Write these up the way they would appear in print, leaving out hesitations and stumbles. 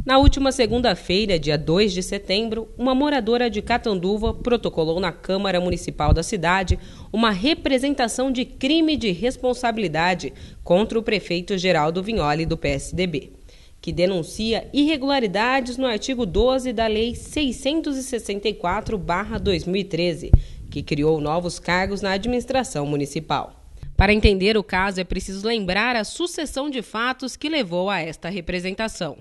Na última segunda-feira, dia 2 de setembro, uma moradora de Catanduva protocolou na Câmara Municipal da cidade uma representação de crime de responsabilidade contra o prefeito Geraldo Vignoli, do PSDB, que denuncia irregularidades no artigo 12 da Lei 664/2013, que criou novos cargos na administração municipal. Para entender o caso, é preciso lembrar a sucessão de fatos que levou a esta representação.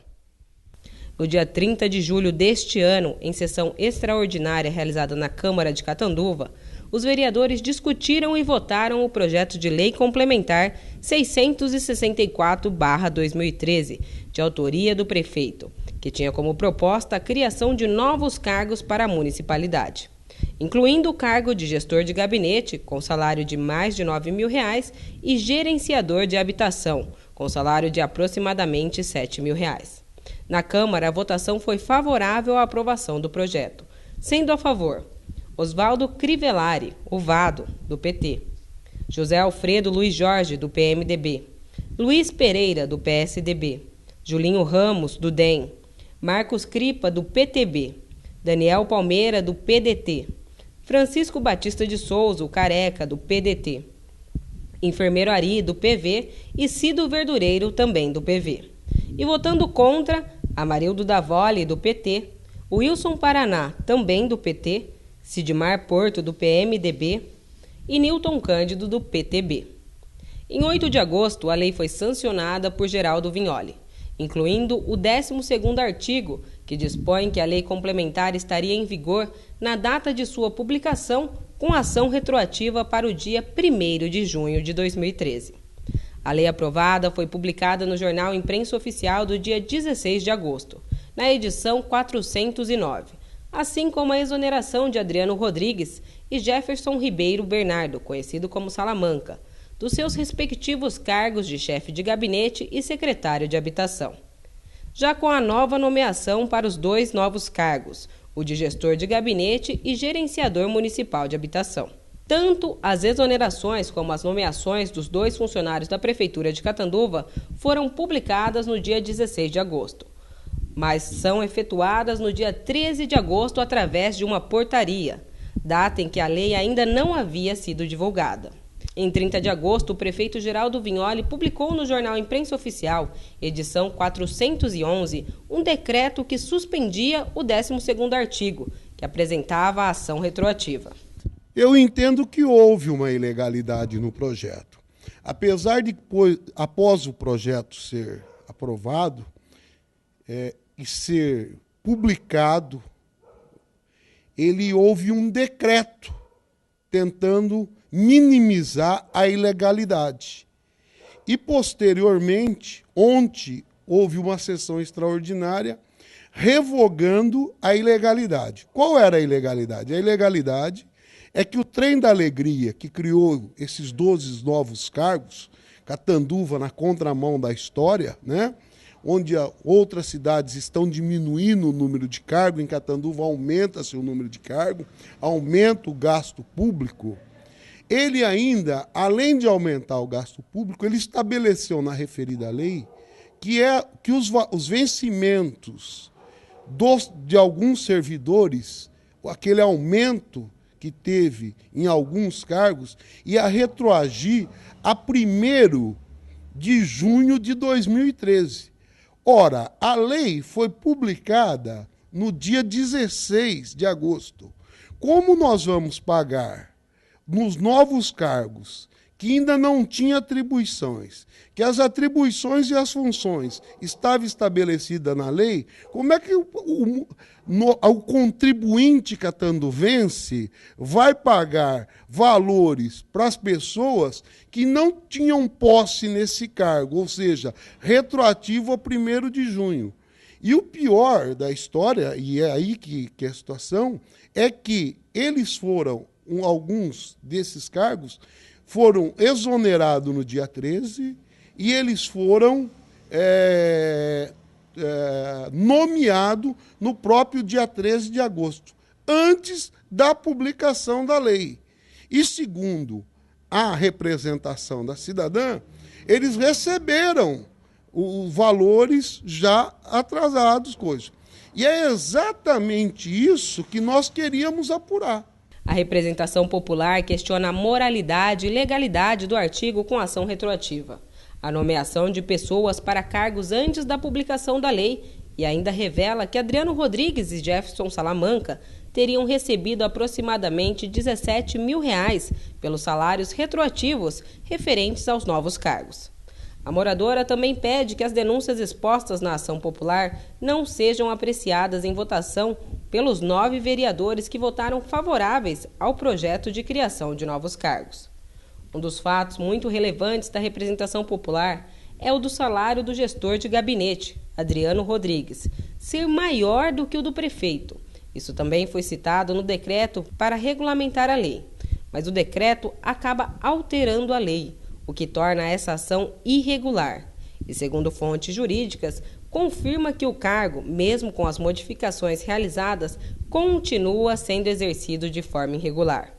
No dia 30 de julho deste ano, em sessão extraordinária realizada na Câmara de Catanduva, os vereadores discutiram e votaram o projeto de lei complementar 664/2013, de autoria do prefeito, que tinha como proposta a criação de novos cargos para a municipalidade, incluindo o cargo de gestor de gabinete, com salário de mais de R$ 9.000, e gerenciador de habitação, com salário de aproximadamente R$ 7.000. Na Câmara, a votação foi favorável à aprovação do projeto, sendo a favor Oswaldo Crivellari, o Vado, do PT, José Alfredo Luiz Jorge, do PMDB, Luiz Pereira, do PSDB, Julinho Ramos, do DEM, Marcos Cripa, do PTB, Daniel Palmeira, do PDT, Francisco Batista de Souza, o Careca, do PDT, Enfermeiro Ari, do PV, e Cido Verdureiro, também do PV. E votando contra, Amarildo Davoli, do PT, Wilson Paraná, também do PT, Sidmar Porto, do PMDB, e Nilton Cândido, do PTB. Em 8 de agosto, a lei foi sancionada por Geraldo Vignoli, incluindo o 12º artigo, que dispõe que a lei complementar estaria em vigor na data de sua publicação, com ação retroativa para o dia 1º de junho de 2013. A lei aprovada foi publicada no Jornal Imprensa Oficial do dia 16 de agosto, na edição 409, assim como a exoneração de Adriano Rodrigues e Jefferson Ribeiro Bernardo, conhecido como Salamanca, dos seus respectivos cargos de chefe de gabinete e secretário de habitação. Já com a nova nomeação para os 2 novos cargos, o de gestor de gabinete e gerenciador municipal de habitação. Tanto as exonerações como as nomeações dos 2 funcionários da Prefeitura de Catanduva foram publicadas no dia 16 de agosto, mas são efetuadas no dia 13 de agosto através de uma portaria, data em que a lei ainda não havia sido divulgada. Em 30 de agosto, o prefeito Geraldo Vignoli publicou no Jornal Imprensa Oficial, edição 411, um decreto que suspendia o 12º artigo, que apresentava a ação retroativa. Eu entendo que houve uma ilegalidade no projeto. Apesar de, após o projeto ser aprovado e ser publicado, houve um decreto tentando minimizar a ilegalidade. E, posteriormente, ontem, houve uma sessão extraordinária revogando a ilegalidade. Qual era a ilegalidade? A ilegalidade é que o Trem da Alegria, que criou esses 12 novos cargos, Catanduva na contramão da história, né? Onde outras cidades estão diminuindo o número de cargos, em Catanduva aumenta-se o número de cargos, aumenta o gasto público. Ele ainda, além de aumentar o gasto público, ele estabeleceu na referida lei que os vencimentos de alguns servidores, aquele aumento que teve em alguns cargos, ia retroagir a 1º de junho de 2013. Ora, a lei foi publicada no dia 16 de agosto. Como nós vamos pagar nos novos cargos, que ainda não tinha atribuições, que as atribuições e as funções estavam estabelecidas na lei, como é que o contribuinte catanduvense vai pagar valores para as pessoas que não tinham posse nesse cargo, ou seja, retroativo a 1º de junho? E o pior da história, e é aí que é a situação, é que alguns desses cargos foram exonerados no dia 13 e eles foram nomeados no próprio dia 13 de agosto, antes da publicação da lei. E segundo a representação da cidadã, eles receberam os valores já atrasados, coisas. E é exatamente isso que nós queríamos apurar. A representação popular questiona a moralidade e legalidade do artigo com ação retroativa, a nomeação de pessoas para cargos antes da publicação da lei e ainda revela que Adriano Rodrigues e Jefferson Salamanca teriam recebido aproximadamente R$17 mil pelos salários retroativos referentes aos novos cargos. A moradora também pede que as denúncias expostas na ação popular não sejam apreciadas em votação pelos 9 vereadores que votaram favoráveis ao projeto de criação de novos cargos. Um dos fatos muito relevantes da representação popular é o do salário do gestor de gabinete, Adriano Rodrigues, ser maior do que o do prefeito. Isso também foi citado no decreto para regulamentar a lei, mas o decreto acaba alterando a lei, o que torna essa ação irregular. E, segundo fontes jurídicas, confirma que o cargo, mesmo com as modificações realizadas, continua sendo exercido de forma irregular.